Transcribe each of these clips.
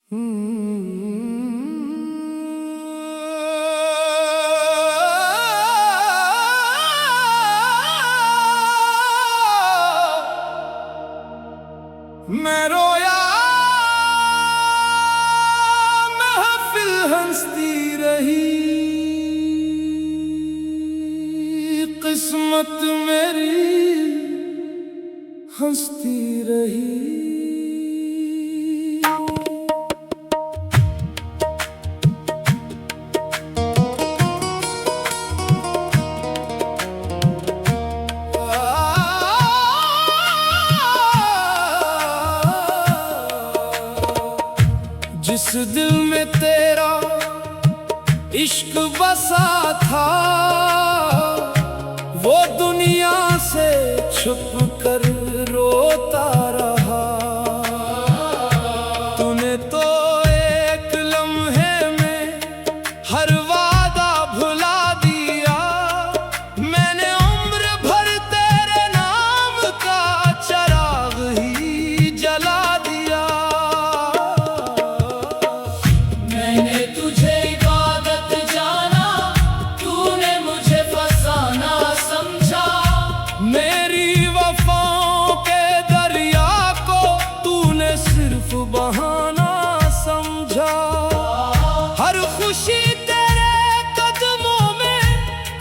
मैं रोया महफिल हंसती रही, किस्मत मेरी हंसती रही। जिस दिल में तेरा इश्क बसा था, वो दुनिया से छुप कर रोता रहा। तूने तो एक लम्हे में हर वादा भुला दिया, मैंने उम्र भर तेरे नाम का चिराग ही जला दिया। मैंने तुझे इबादत जाना, तूने मुझे फसाना समझा। मेरी वफाओं के दरिया को तूने सिर्फ बहाना समझा। हर खुशी तेरे कदमों में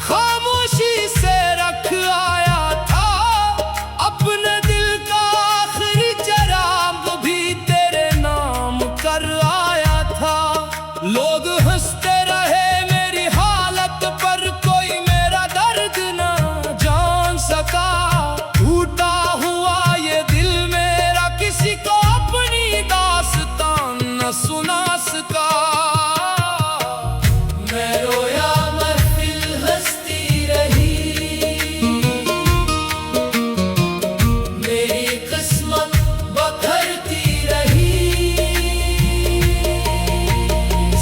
खामोशी से रख आया था, अपने दिल का आखिरी चिराग भी तेरे नाम कर आया था। लोग हंसते रहे मेरी हालत पर, कोई मेरा दर्द न जान सका। टूटा हुआ ये दिल मेरा किसी को अपनी दास्तान न सुना सका। मैं रोया महफिल हंसती रही, मेरी किस्मत बखरती रही।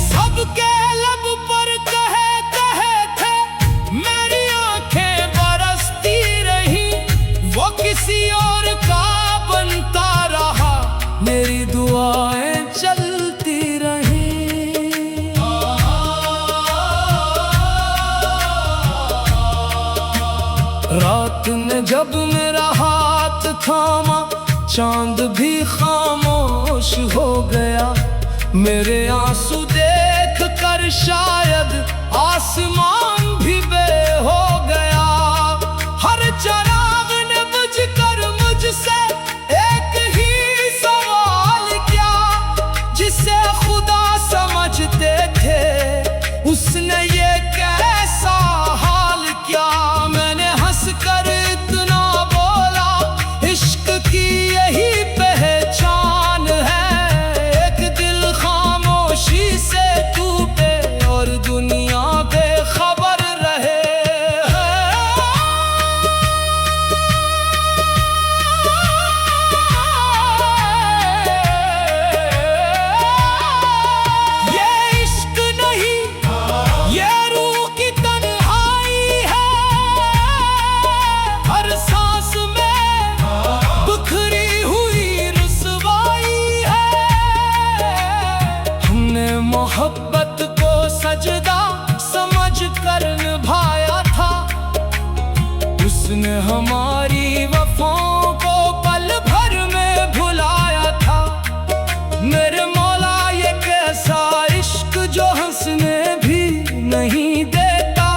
सबके लब पर कहे कहे थे, मेरी आंखें बरसती रही। वो किसी और का बनता रहा, मेरी दुआएं चलती रही। रात ने जब मेरा हाथ थामा, चांद भी खामोश हो गया। मेरे आंसू देख कर शायद आसमान भी बे हो गया। हर चिराग ने बुझ कर मुझसे एक ही सवाल किया, जिसे खुदा समझते थे उसने ये कैसा हाल किया। मैंने हंस कर इतना बोला, इश्क की यही पहचान है। एक दिल खामोशी से टूटे और दुनिया बेखबर रहे। ये इश्क नहीं, ये रूह की तन्हाई है। हर सांस में बिखरी हुई रुसवाई है। हमने मोहब्बत को सजदा समझ कर निभाया था, उसने हमारी वफाओं को पल भर में भुलाया था। मेरे मौला ये कैसा इश्क जो हंसने भी नहीं देता।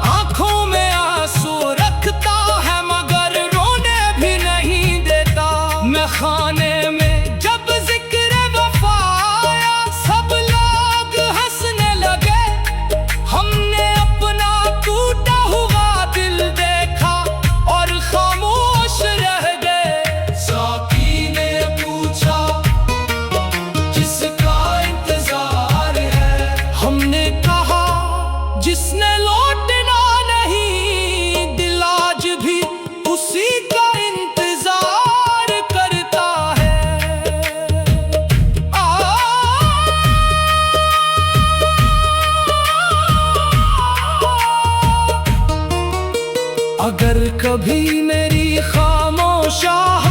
आंखों में आंसू रखता है मगर रोने भी नहीं देता। मैं खाने में जब जिक्र वफा आया, सब लोग हंसने लगे। हमने अपना टूटा हुआ दिल देखा और खामोश रह गए। साकी ने पूछा, जिसका इंतजार है। हमने कहा, जिसने लौटना नहीं, दिल आज भी उसी का इंतजार करता है। अगर कभी मेरी खामोश आह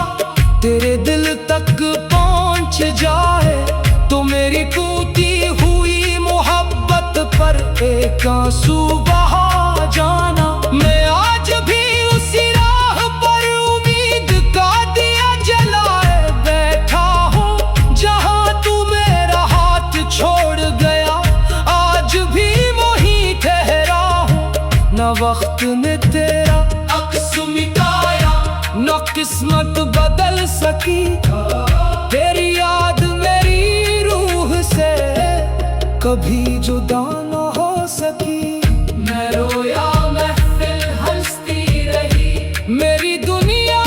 तेरे दिल तक पहुंच जाए, एक आंसू बहा जाना। मैं आज भी उसी राह पर उम्मीद का दिया जलाए बैठा हूँ, जहाँ तू मेरा हाथ छोड़ गया आज भी वहीं ठहरा हूँ। न वक्त ने तेरा अक्स मिटाया, न किस्मत बदल सकी, तेरी याद मेरी रूह से कभी जुदा न हो सकी। मैं रोया महफिल हंसती रही, मेरी दुनिया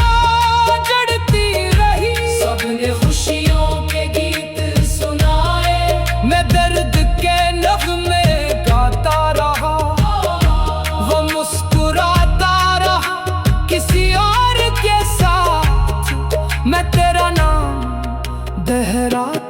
जड़ती रही, सबने खुशियों के गीत सुनाए, मैं दर्द के नगमे गाता रहा, वो मुस्कुराता रहा किसी और के साथ, मैं तेरा नाम दोहराता